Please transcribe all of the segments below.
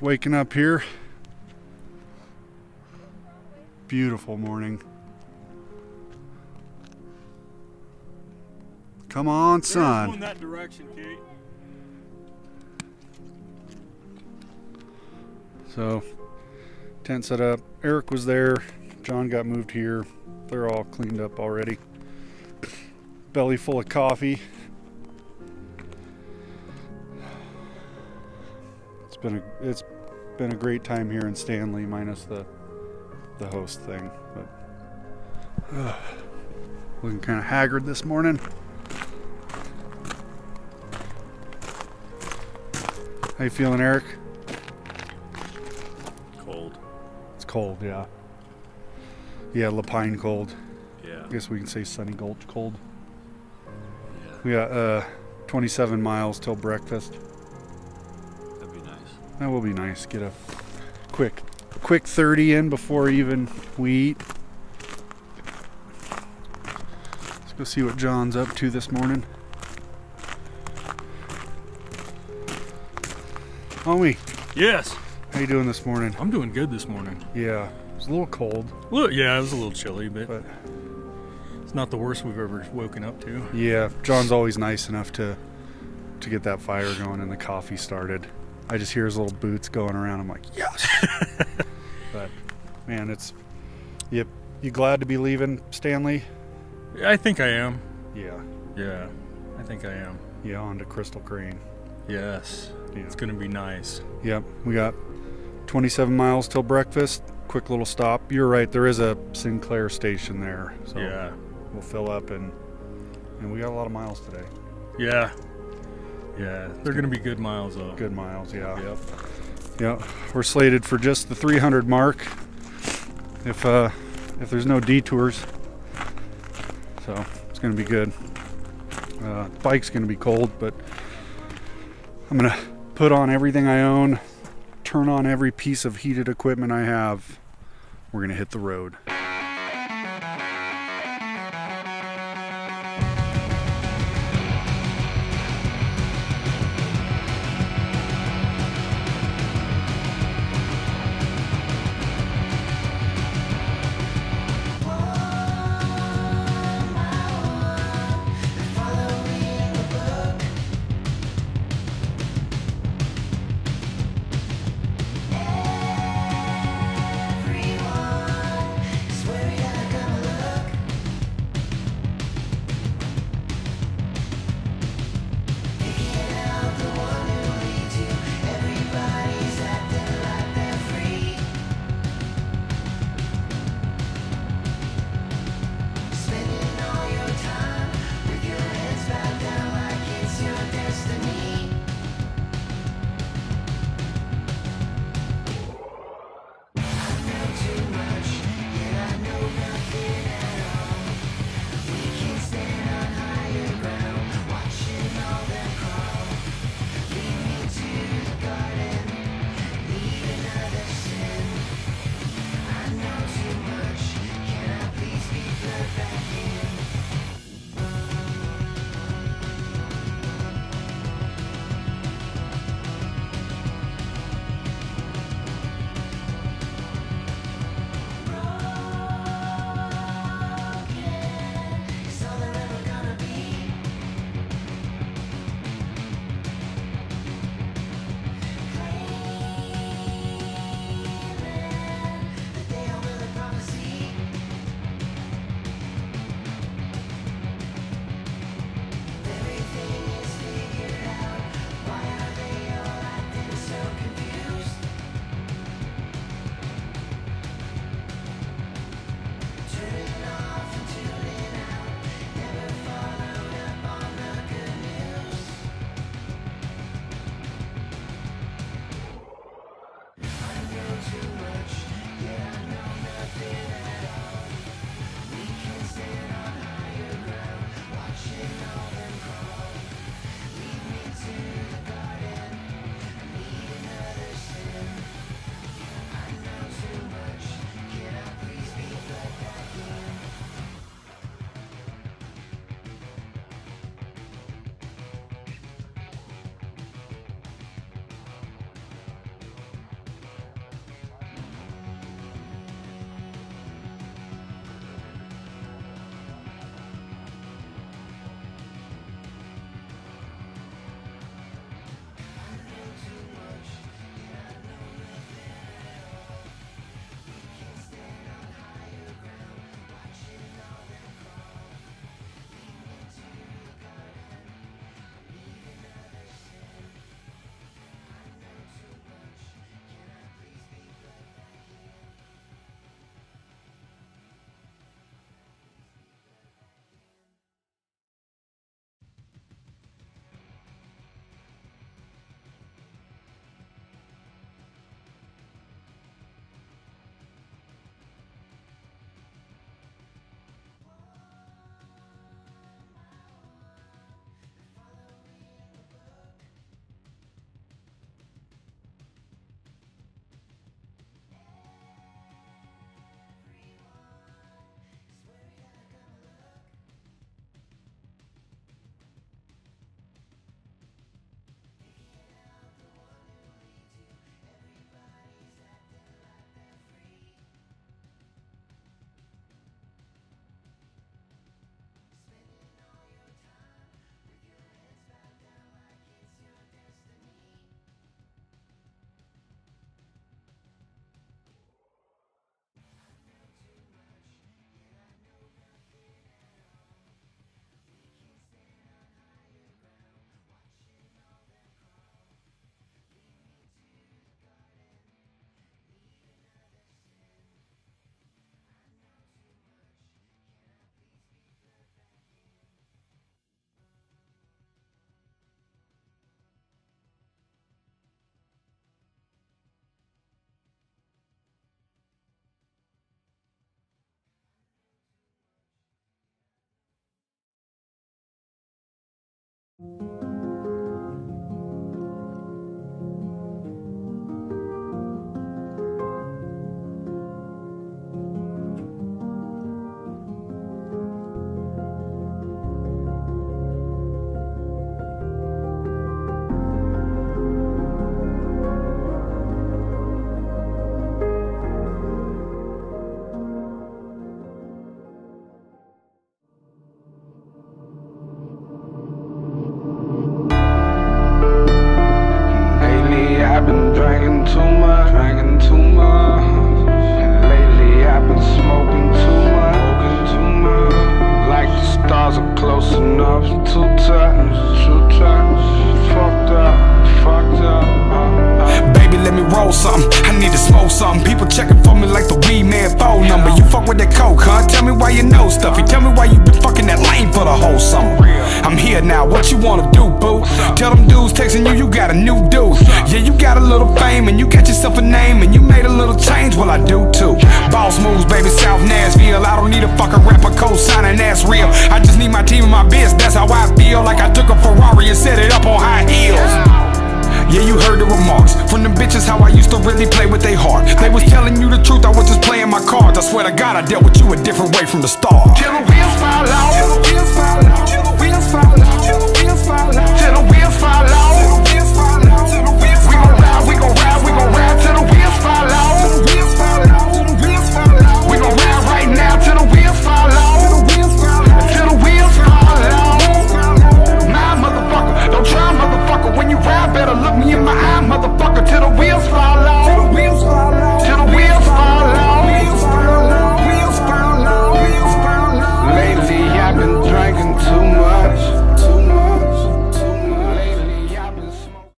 waking up here. Beautiful morning. Come on, son. In that direction, Kate. So, tent set up. Eric was there. John got moved here. They're all cleaned up already. Belly full of coffee. It's been a great time here in Stanley, minus the host thing. But looking kind of haggard this morning. How you feeling, Eric? Cold. It's cold, yeah. Yeah, Lapine cold. Yeah. I guess we can say Sunny Gulch cold. Yeah. We got 27 miles till breakfast. That'd be nice. That will be nice. Get a quick 30 in before even we eat. Let's go see what John's up to this morning. Homie. Yes. How you doing this morning? I'm doing good this morning. Yeah. It's a little cold. Well, yeah, it was a little chilly, but it's not the worst we've ever woken up to. Yeah, John's always nice enough to get that fire going and the coffee started. I just hear his little boots going around. I'm like, yes. But man, you glad to be leaving, Stanley? I think I am. Yeah. Yeah, I think I am. Yeah, on to Crystal Crane. Yes. Yeah. It's gonna be nice. Yep, we got 27 miles till breakfast. Quick little stop. You're right, there is a Sinclair station there. So Yeah. we'll fill up and we got a lot of miles today. Yeah. Yeah, they're gonna be good miles though. Good miles, yeah. Yep. Yep. We're slated for just the 300 mark if there's no detours. So it's gonna be good. Bike's gonna be cold, but I'm gonna put on everything I own, turn on every piece of heated equipment I have. We're gonna hit the road. up, too tight, fucked up. Baby, let me roll something. I need to smoke something. People checking for me like the weed man phone number. You fuck with that coke, huh? Tell me why you know stuff. You tell me why you been fucking that lane for the whole summer. I'm here now, what you wanna do, boo? Tell them dudes texting you, you got a new dude. Yeah, you got a little fame and you got yourself a name and you made a little change, well I do too. Boss moves, baby, South Nashville. I don't need a fucking rapper co-signing, that's real. I just need my team and my biz, that's how I feel. Like I took a Ferrari and set it up on high heels. Yeah, you heard the remarks from them bitches how I used to really play with they heart. They was telling you the truth, I was just playing my cards. I swear to God, I dealt with you a different way from the start. Till the wheels fall off, till the wheels fall off, till the wheels fall off, till the wheels fall off, till the wheels fall off, till the wheels fall off, till the wheels fall off. We gon' ride, we gon' ride till the wheels fall off, till the wheels fall off, till the wheels fall off. We gon' ride right now till the wheels fall off, till the wheels fall off, till the wheels fall off. Nah, motherfucker, don't try, motherfucker. When you ride, better look me in my eye, motherfucker. Till the wheels fall off, till the wheels fall off, till the wheels fall off, wheels fall off, wheels fall off, wheels fall off. Lately I've been drinking too much, too much, too much. Lately I've been smoking.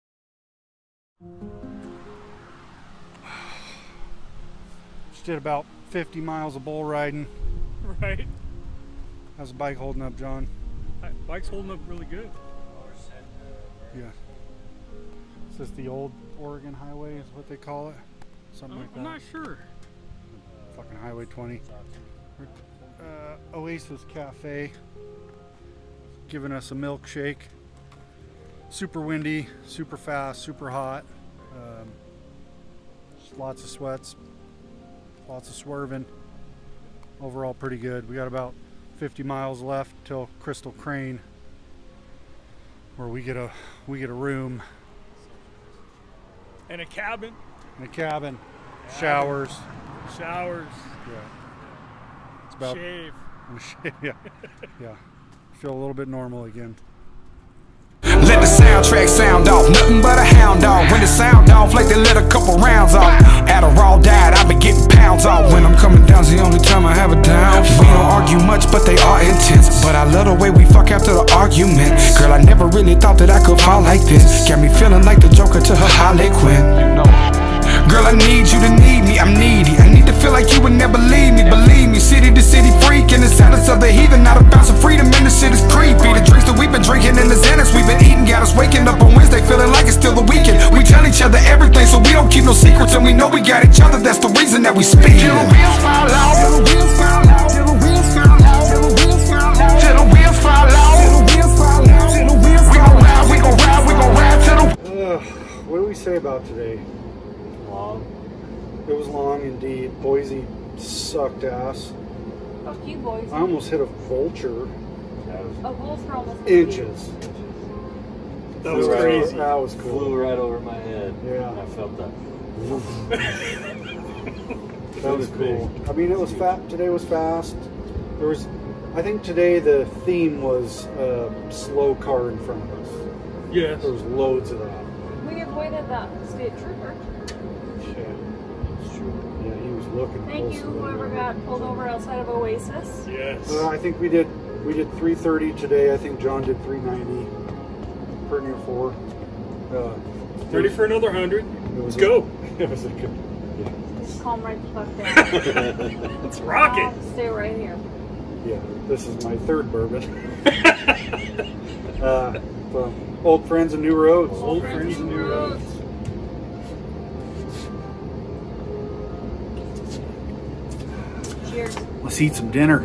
Just did about 50 miles of bull riding. Right. How's the bike holding up, John? Bike's holding up really good. Yeah. Is this the old Oregon Highway is what they call it? Something like that? I'm not sure. Fucking Highway 20. Oasis Cafe. Giving us a milkshake. Super windy, super fast, super hot. Just lots of sweats. Lots of swerving. Overall pretty good. We got about 50 miles left till Crystal Crane, where we get a room And a cabin. and a cabin, showers. Showers. Yeah, it's about Shave. yeah, yeah. Feel a little bit normal again. Let the soundtrack sound off, nothing but a hound dog. When it sound off, like they let a couple rounds off. Adderall died, I've been getting pounds off. When I'm coming down's the only time I have a downfall. We don't argue much, but they are intense. But I love the way we fuck after the argument. Girl, I never really thought that I could fall like this. Got me feeling like the Joker to her Harley Quinn. Girl, I need you to need me, I'm needy. I need to feel like you would never leave me. Believe me, city to city freak. In the silence of the heathen, not about some freedom. And the shit is creepy. The drinks that we've been drinking and the Xanax we've been eating got us waking up on Wednesday feeling like it's still the weekend. We tell each other everything, so we don't keep no secrets. And we know we got each other, that's the reason that we speak. Till the wheels fall off, till the wheels fall off, till the wheels fall off, till the wheels fall off, till the wheels fall off, till the wheels fall off, till the wheels fall off. We gon' ride, we gon' ride, we gon' ride till the. What do we say about today? Long. It was long indeed. Boise sucked ass. Fuck you, boys. I almost hit a vulture. A vulture almost. Inches. That was crazy. That was cool. Flew right over my head. Yeah. I felt that. That was cool. I mean, it was fat. Today was fast. There was, I think today the theme was slow car in front of us. Yes. There was loads of that. We avoided that state trooper. Yeah, he was looking. Thank you, whoever got pulled over outside of Oasis. Yes. I think we did 330 today. I think John did 390. Pretty near 4. Ready for another 100? Let's go. It was a good. Just calm right the fuck down. Let's rock it. Stay right here. Yeah, this is my 3rd bourbon. So, old friends and new roads. Old friends and new roads. Cheers. Let's eat some dinner.